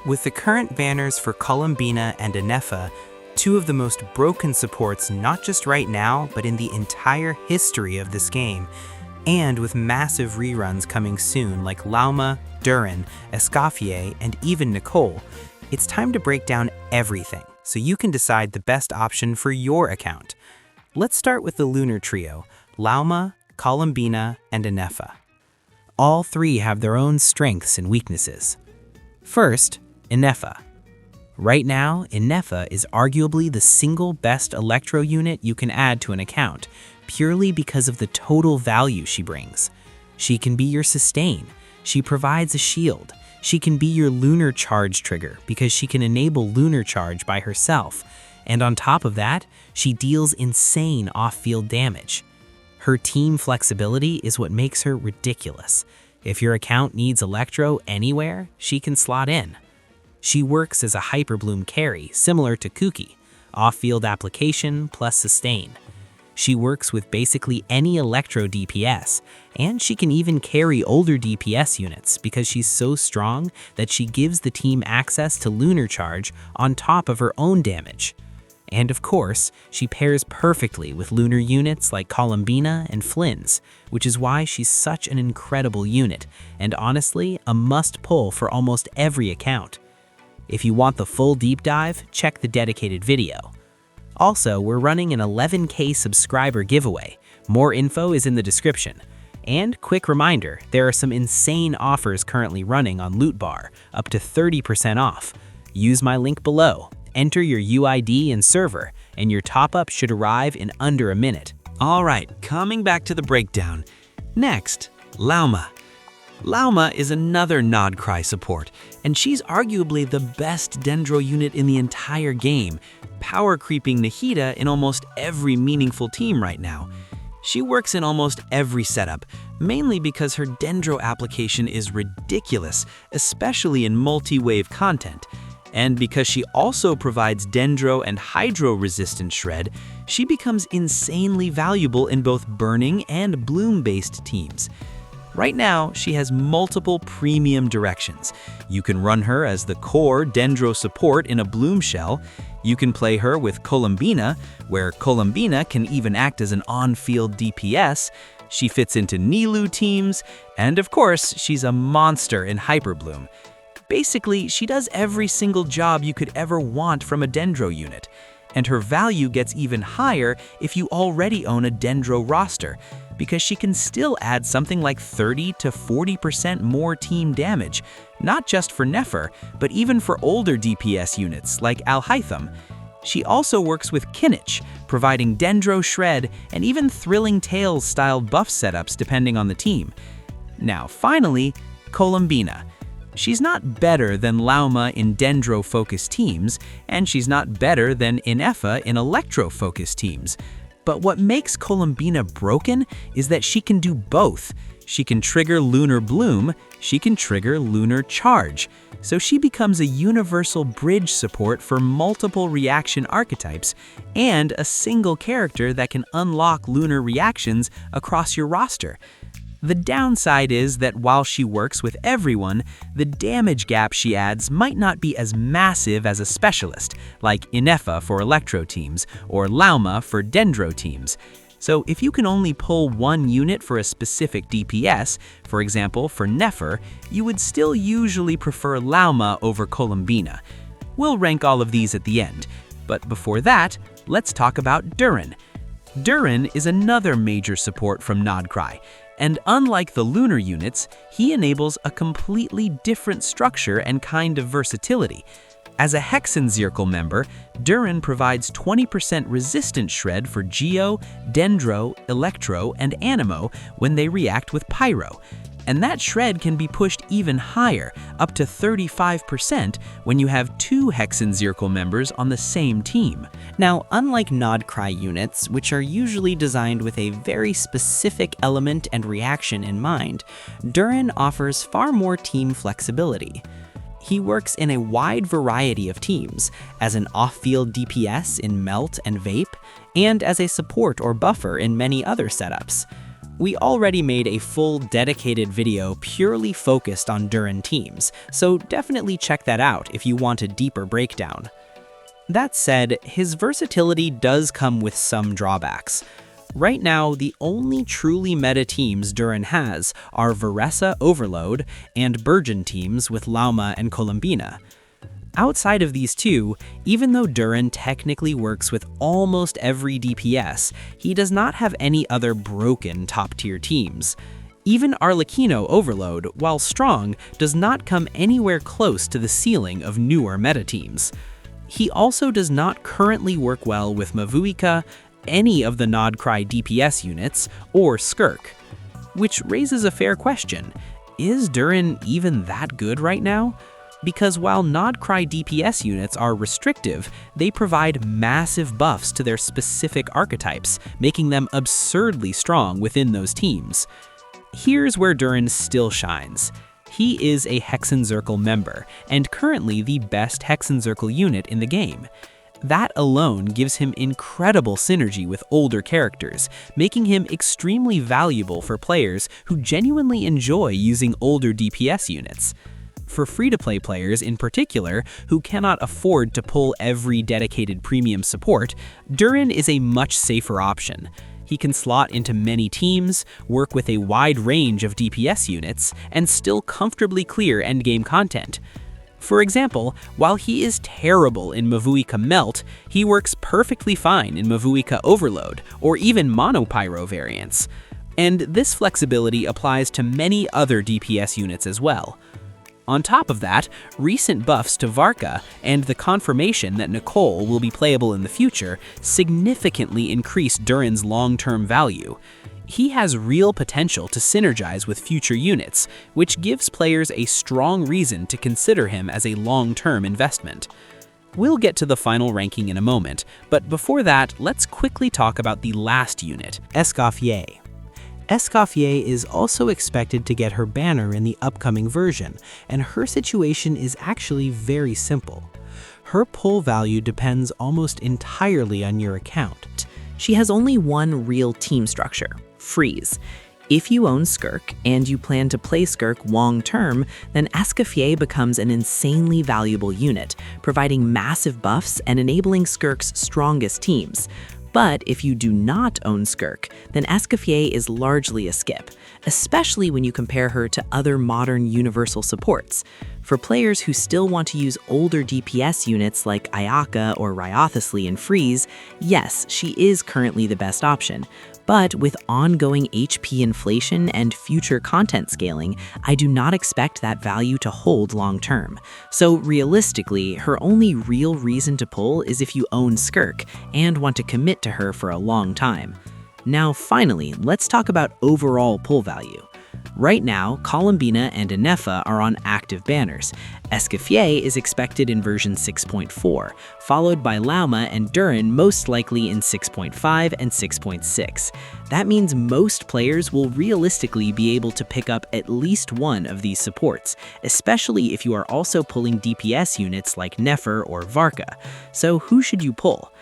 With the current banners for Columbina and Ineffa, two of the most broken supports not just right now, but in the entire history of this game, and with massive reruns coming soon like Lauma, Durin, Escoffier, and even Nicole, it's time to break down everything so you can decide the best option for your account. Let's start with the Lunar Trio, Lauma, Columbina, and Ineffa. All three have their own strengths and weaknesses. First, Ineffa. Right now, Ineffa is arguably the single best Electro unit you can add to an account, purely because of the total value she brings. She can be your sustain, she provides a shield, she can be your lunar charge trigger because she can enable lunar charge by herself, and on top of that, she deals insane off-field damage. Her team flexibility is what makes her ridiculous. If your account needs Electro anywhere, she can slot in. She works as a Hyperbloom carry, similar to Kuki, off-field application plus sustain. She works with basically any Electro DPS, and she can even carry older DPS units because she's so strong that she gives the team access to lunar charge on top of her own damage. And of course, she pairs perfectly with lunar units like Columbina and Flins, which is why she's such an incredible unit, and honestly, a must-pull for almost every account. If you want the full deep dive, check the dedicated video. Also, we're running an 11K subscriber giveaway. More info is in the description. And quick reminder, there are some insane offers currently running on Loot Bar, up to 30% off. Use my link below, enter your UID and server, and your top-up should arrive in under a minute. Alright, coming back to the breakdown. Next, Lauma. Lauma is another nod-krai support, and she's arguably the best Dendro unit in the entire game, power creeping Nahida in almost every meaningful team right now. She works in almost every setup, mainly because her Dendro application is ridiculous, especially in multi-wave content. And because she also provides Dendro and Hydro resistant shred, she becomes insanely valuable in both burning and bloom-based teams. Right now, she has multiple premium directions. You can run her as the core Dendro support in a Bloom Shell. You can play her with Columbina, where Columbina can even act as an on-field DPS. She fits into Nilu teams, and of course, she's a monster in Hyperbloom. Basically, she does every single job you could ever want from a Dendro unit. And her value gets even higher if you already own a Dendro roster, because she can still add something like 30 to 40% more team damage, not just for Nefer, but even for older DPS units like Al-Hytham. She also works with Kinich, providing Dendro shred and even Thrilling Tales-styled buff setups depending on the team. Now finally, Columbina. She's not better than Lauma in Dendro-focused teams, and she's not better than Ineffa in Electro-focused teams. But what makes Columbina broken is that she can do both. She can trigger Lunar Bloom, she can trigger Lunar Charge. So she becomes a universal bridge support for multiple reaction archetypes, and a single character that can unlock lunar reactions across your roster. The downside is that while she works with everyone, the damage gap she adds might not be as massive as a specialist, like Ineffa for Electro teams or Lauma for Dendro teams. So if you can only pull one unit for a specific DPS, for example for Nefer, you would still usually prefer Lauma over Columbina. We'll rank all of these at the end, but before that, let's talk about Durin. Durin is another major support from nod-krai. And unlike the lunar units, he enables a completely different structure and kind of versatility. As a Hexenzirkel member, Durin provides 20% resistance shred for Geo, Dendro, Electro, and Animo when they react with Pyro. And that shred can be pushed even higher, up to 35% when you have two Hexenzirkel members on the same team. Now, unlike nod-krai units, which are usually designed with a very specific element and reaction in mind, Durin offers far more team flexibility. He works in a wide variety of teams, as an off-field DPS in Melt and Vape, and as a support or buffer in many other setups. We already made a full dedicated video purely focused on Durin teams, so definitely check that out if you want a deeper breakdown. That said, his versatility does come with some drawbacks. Right now, the only truly meta teams Durin has are Varka Overload and Burgeon teams with Lauma and Columbina. Outside of these two, even though Durin technically works with almost every DPS, he does not have any other broken top-tier teams. Even Arlecchino Overload, while strong, does not come anywhere close to the ceiling of newer meta teams. He also does not currently work well with Mavuika, any of the nod-krai DPS units, or Skirk. Which raises a fair question: is Durin even that good right now? Because while nod-krai DPS units are restrictive, they provide massive buffs to their specific archetypes, making them absurdly strong within those teams. Here's where Durin still shines. He is a Hexenzirkel member, and currently the best Hexenzirkel unit in the game. That alone gives him incredible synergy with older characters, making him extremely valuable for players who genuinely enjoy using older DPS units. For free-to-play players in particular, who cannot afford to pull every dedicated premium support, Durin is a much safer option. He can slot into many teams, work with a wide range of DPS units, and still comfortably clear endgame content. For example, while he is terrible in Mavuika Melt, he works perfectly fine in Mavuika Overload, or even Monopyro variants. And this flexibility applies to many other DPS units as well. On top of that, recent buffs to Varka and the confirmation that Nicole will be playable in the future significantly increase Durin's long-term value. He has real potential to synergize with future units, which gives players a strong reason to consider him as a long-term investment. We'll get to the final ranking in a moment, but before that, let's quickly talk about the last unit, Escoffier. Escoffier is also expected to get her banner in the upcoming version, and her situation is actually very simple. Her pull value depends almost entirely on your account. She has only one real team structure: freeze. If you own Skirk and you plan to play Skirk long-term, then Escoffier becomes an insanely valuable unit, providing massive buffs and enabling Skirk's strongest teams. But if you do not own Skirk, then Escoffier is largely a skip, especially when you compare her to other modern universal supports. For players who still want to use older DPS units like Ayaka or Ryothesly in Freeze, yes, she is currently the best option. But with ongoing HP inflation and future content scaling, I do not expect that value to hold long-term. So realistically, her only real reason to pull is if you own Skirk and want to commit to her for a long time. Now finally, let's talk about overall pull value. Right now, Columbina and Ineffa are on active banners. Escoffier is expected in version 6.4, followed by Lauma and Durin most likely in 6.5 and 6.6. That means most players will realistically be able to pick up at least one of these supports, especially if you are also pulling DPS units like Nefer or Varka. So who should you pull?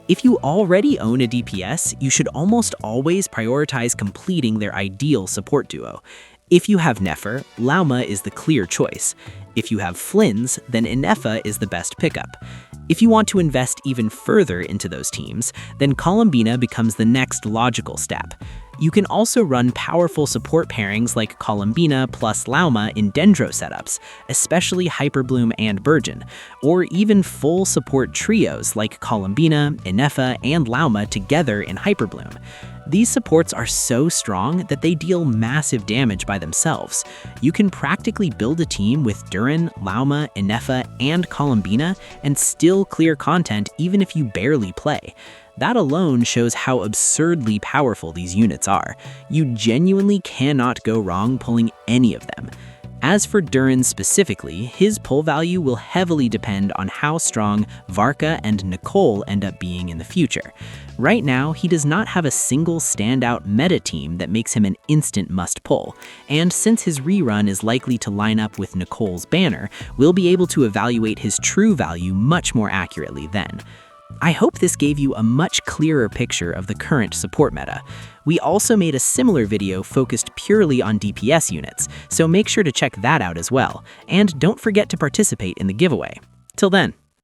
If you already own a DPS, you should almost always prioritize completing their ideal support duo. If you have Nefer, Lauma is the clear choice. If you have Flins, then Ineffa is the best pickup. If you want to invest even further into those teams, then Columbina becomes the next logical step. You can also run powerful support pairings like Columbina plus Lauma in Dendro setups, especially Hyperbloom and Burgeon, or even full support trios like Columbina, Ineffa, and Lauma together in Hyperbloom. These supports are so strong that they deal massive damage by themselves. You can practically build a team with Durin, Lauma, Ineffa, and Columbina and still clear content even if you barely play. That alone shows how absurdly powerful these units are. You genuinely cannot go wrong pulling any of them. As for Durin specifically, his pull value will heavily depend on how strong Varka and Nicole end up being in the future. Right now, he does not have a single standout meta team that makes him an instant must-pull, and since his rerun is likely to line up with Nicole's banner, we'll be able to evaluate his true value much more accurately then. I hope this gave you a much clearer picture of the current support meta. We also made a similar video focused purely on DPS units, so make sure to check that out as well. And don't forget to participate in the giveaway. Till then.